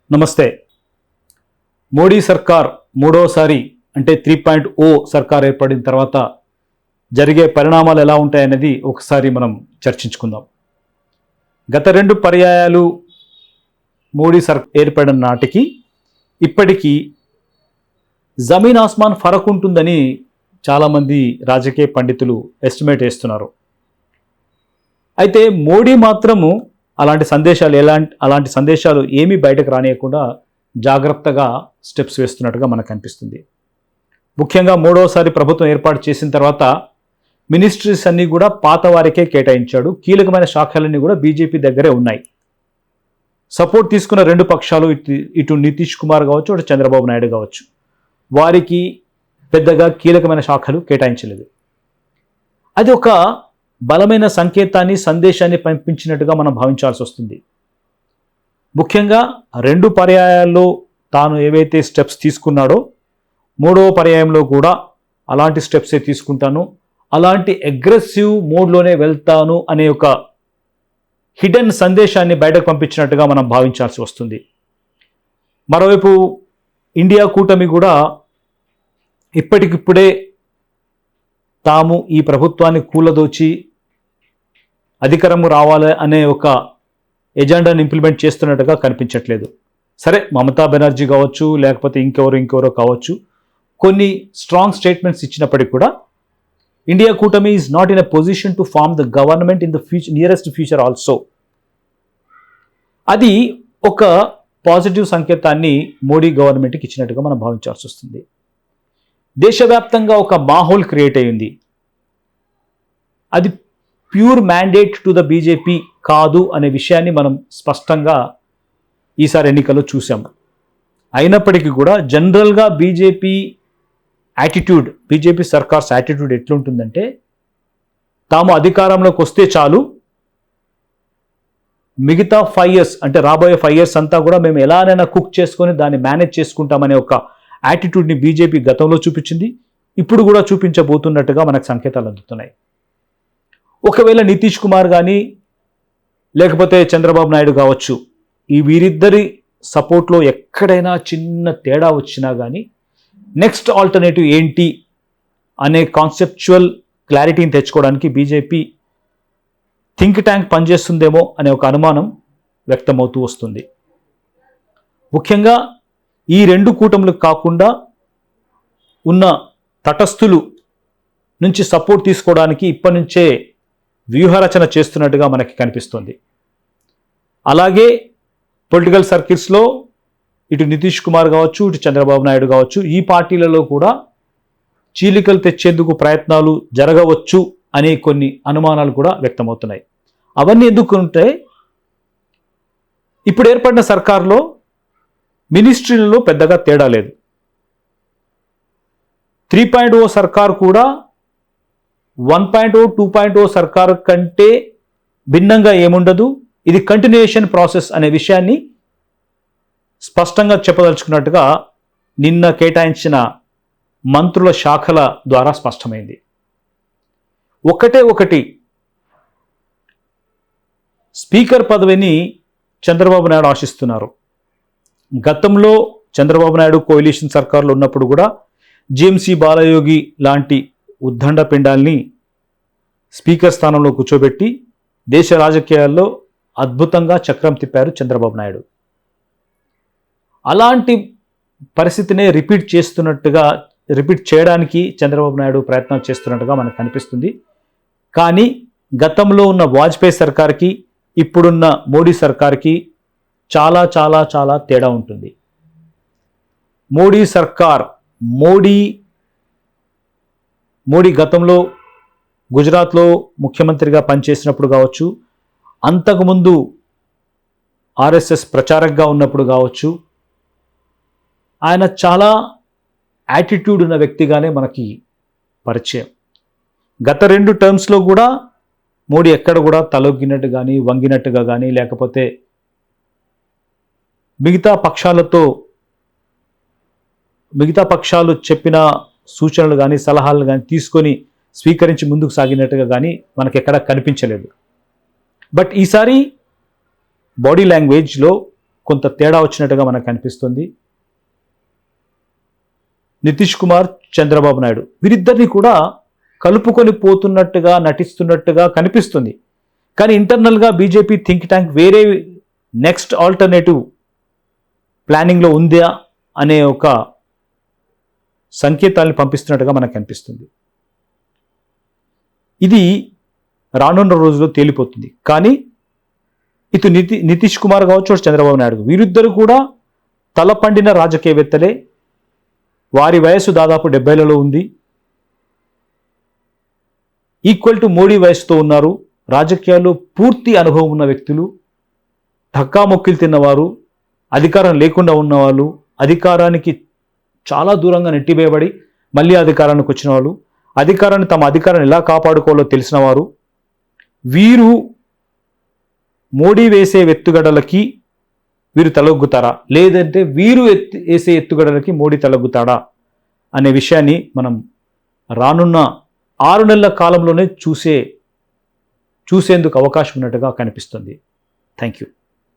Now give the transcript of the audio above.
నమస్తే. మోడీ సర్కార్ మూడోసారి అంటే 3.0 సర్కార్ ఏర్పడిన తర్వాత జరిగే పరిణామాలు ఎలా ఉంటాయనేది ఒకసారి మనం చర్చించుకుందాం. గత 2 పర్యాయాలు మోడీ సర్కార్ ఏర్పడిన నాటికి ఇప్పటికీ జమీన్ ఆస్మాన్ ఫరక్ ఉంటుందని చాలామంది రాజకీయ పండితులు ఎస్టిమేట్ చేస్తున్నారు. అయితే మోడీ మాత్రము అలాంటి సందేశాలు ఏమీ బయటకు రానియకుండా జాగ్రత్తగా స్టెప్స్ వేస్తున్నట్టుగా మనకు అనిపిస్తుంది. ముఖ్యంగా మూడోసారి ప్రభుత్వం ఏర్పాటు చేసిన తర్వాత మినిస్ట్రీస్ అన్నీ కూడా పాత వారికే కేటాయించాడు. కీలకమైన శాఖలన్నీ కూడా బీజేపీ దగ్గరే ఉన్నాయి. సపోర్ట్ తీసుకున్న 2 పక్షాలు ఇటు నితీష్ కుమార్ కావచ్చు, అటు చంద్రబాబు నాయుడు కావచ్చు, వారికి పెద్దగా కీలకమైన శాఖలు కేటాయించలేదు. అది ఒక బలమైన సందేశాన్ని పంపించినట్టుగా మనం భావించాల్సి వస్తుంది. ముఖ్యంగా 2 పర్యాయాల్లో తాను ఏవైతే స్టెప్స్ తీసుకున్నాడో మూడవ పర్యాయంలో కూడా అలాంటి స్టెప్సే తీసుకుంటాను, అలాంటి అగ్రెసివ్ మోడ్లోనే వెళ్తాను అనే ఒక హిడెన్ సందేశాన్ని బయటకు పంపించినట్టుగా మనం భావించాల్సి వస్తుంది. మరోవైపు ఇండియా కూటమి కూడా ఇప్పటికిప్పుడే తాము ఈ ప్రభుత్వాన్ని కూలదోచి అధికారం రావాలి అనే ఒక ఎజెండాను ఇంప్లిమెంట్ చేస్తున్నట్టుగా కనిపించట్లేదు. సరే, మమతా బెనర్జీ కావచ్చు, లేకపోతే ఇంకెవరో కావచ్చు, కొన్ని స్ట్రాంగ్ స్టేట్మెంట్స్ ఇచ్చినప్పటికీ కూడా ఇండియా కూటమి is not in a position to form the government in the nearest future also. అది ఒక పాజిటివ్ సంకేతాన్ని మోడీ గవర్నమెంట్కి ఇచ్చినట్టుగా మనం భావించాల్సి వస్తుంది. దేశవ్యాప్తంగా ఒక మాహోల్ క్రియేట్ అయ్యింది. అది pure mandate to the BJP కాదు అనే విషయాన్ని మనం స్పష్టంగా ఈసారి ఎన్నికల్లో చూసాం. అయినప్పటికీ కూడా జనరల్గా బీజేపీ సర్కార్స్ యాటిట్యూడ్ ఎట్లుంటుందంటే, తాము అధికారంలోకి వస్తే చాలు, మిగతా 5 years అంటే రాబోయే 5 years అంతా కూడా మేము ఎలానైనా కుక్ చేసుకొని దాన్ని మేనేజ్ చేసుకుంటామనే ఒక యాటిట్యూడ్ని బీజేపీ గతంలో చూపించింది, ఇప్పుడు కూడా చూపించబోతున్నట్టుగా మనకు సంకేతాలు అందుతున్నాయి. ఒకవేళ నితీష్ కుమార్ కానీ లేకపోతే చంద్రబాబు నాయుడు కావచ్చు, ఈ వీరిద్దరి సపోర్ట్లో ఎక్కడైనా చిన్న తేడా వచ్చినా కానీ నెక్స్ట్ ఆల్టర్నేటివ్ ఏంటి అనే కాన్సెప్చువల్ క్లారిటీని తెచ్చుకోవడానికి బీజేపీ థింక్ ట్యాంక్ పనిచేస్తుందేమో అనే ఒక అనుమానం వ్యక్తమవుతూ వస్తుంది. ముఖ్యంగా ఈ 2 కూటములకు కాకుండా ఉన్న తటస్థులు నుంచి సపోర్ట్ తీసుకోవడానికి ఇప్పటి నుంచే వ్యూహరచన చేస్తున్నట్టుగా మనకి కనిపిస్తుంది. అలాగే పొలిటికల్ సర్కిల్స్లో ఇటు నితీష్ కుమార్ కావచ్చు, ఇటు చంద్రబాబు నాయుడు కావచ్చు, ఈ పార్టీలలో కూడా చీలికలు తెచ్చేందుకు ప్రయత్నాలు జరగవచ్చు అనే కొన్ని అనుమానాలు కూడా వ్యక్తమవుతున్నాయి. అవన్నీ ఎందుకుంటే, ఇప్పుడు ఏర్పడిన సర్కార్లో మినిస్ట్రీలలో పెద్దగా తేడా లేదు. 3.0 సర్కార్ కూడా 1.0, 2.0 సర్కారు కంటే భిన్నంగా ఏముండదు. ఇది కంటిన్యూయేషన్ ప్రాసెస్ అనే విషయాన్ని స్పష్టంగా చెప్పదలుచుకున్నట్టుగా నిన్న కేటాయించిన మంత్రుల శాఖల ద్వారా స్పష్టమైంది. ఒకటి స్పీకర్ పదవిని చంద్రబాబు నాయుడు ఆశిస్తున్నారు. గతంలో చంద్రబాబు నాయుడు కోalition సర్కారులో ఉన్నప్పుడు కూడా జీఎంసీ బాలయోగి లాంటి ఉద్దండ పిండాల్ని స్పీకర్ స్థానంలో కూర్చోబెట్టి దేశ రాజకీయాల్లో అద్భుతంగా చక్రం తిప్పారు చంద్రబాబు నాయుడు. అలాంటి పరిస్థితినే రిపీట్ చేయడానికి చంద్రబాబు నాయుడు ప్రయత్నం చేస్తున్నట్టుగా మనకు కనిపిస్తుంది. కానీ గతంలో ఉన్న వాజ్పేయి సర్కార్కి ఇప్పుడున్న మోడీ సర్కార్కి చాలా చాలా చాలా తేడా ఉంటుంది. మోడీ గతంలో గుజరాత్లో ముఖ్యమంత్రిగా పనిచేసినప్పుడు కావచ్చు, అంతకుముందు ఆర్ఎస్ఎస్ ప్రచారకగా ఉన్నప్పుడు కావచ్చు, ఆయన చాలా యాటిట్యూడ్ ఉన్న వ్యక్తిగానే మనకి పరిచయం. గత 2 టర్మ్స్లో కూడా మోడీ ఎక్కడ కూడా తలొగ్గినట్టు కానీ, వంగినట్టుగా కానీ, లేకపోతే మిగతా పక్షాలు చెప్పిన సూచనలు కానీ, సలహాలు కానీ తీసుకొని స్వీకరించి ముందుకు సాగినట్టుగా కానీ మనకి ఎక్కడా కనిపించలేదు. బట్ ఈసారి బాడీ లాంగ్వేజ్లో కొంత తేడా వచ్చినట్టుగా మనకు కనిపిస్తుంది. నితీష్ కుమార్, చంద్రబాబు నాయుడు వీరిద్దరిని కూడా కలుపుకొని పోతున్నట్టుగా నటిస్తున్నట్టుగా కనిపిస్తుంది. కానీ ఇంటర్నల్గా బీజేపీ థింక్ ట్యాంక్ వేరే నెక్స్ట్ ఆల్టర్నేటివ్ ప్లానింగ్లో ఉందా అనే ఒక సంకేతాలను పంపిస్తున్నట్టుగా మనకు కనిపిస్తుంది. ఇది రానున్న రోజుల్లో తేలిపోతుంది. కానీ ఇటు నితీష్ కుమార్ కావచ్చు, చంద్రబాబు నాయుడు వీరిద్దరు కూడా తలపండిన రాజకీయవేత్తలే. వారి వయసు దాదాపు 70లలో ఉంది. ఈక్వల్ టు మోడీ వయసుతో ఉన్నారు. రాజకీయాల్లో పూర్తి అనుభవం ఉన్న వ్యక్తులు, ధక్కా మొక్కిలు తిన్నవారు, అధికారం లేకుండా ఉన్నవాళ్ళు, అధికారానికి చాలా దూరంగా నెట్టివేయబడి మళ్ళీ అధికారానికి వచ్చిన వాళ్ళు, తమ అధికారాన్ని ఎలా కాపాడుకోవాలో తెలిసిన వారు. వీరు మోడీ వేసే ఎత్తుగడలకి వీరు తలొగ్గుతారా, లేదంటే వీరు వేసే ఎత్తుగడలకి మోడీ తలొగ్గుతాడా అనే విషయాన్ని మనం రానున్న 6 నెలల కాలంలోనే చూసేందుకు అవకాశం ఉన్నట్టుగా కనిపిస్తుంది. Thank you.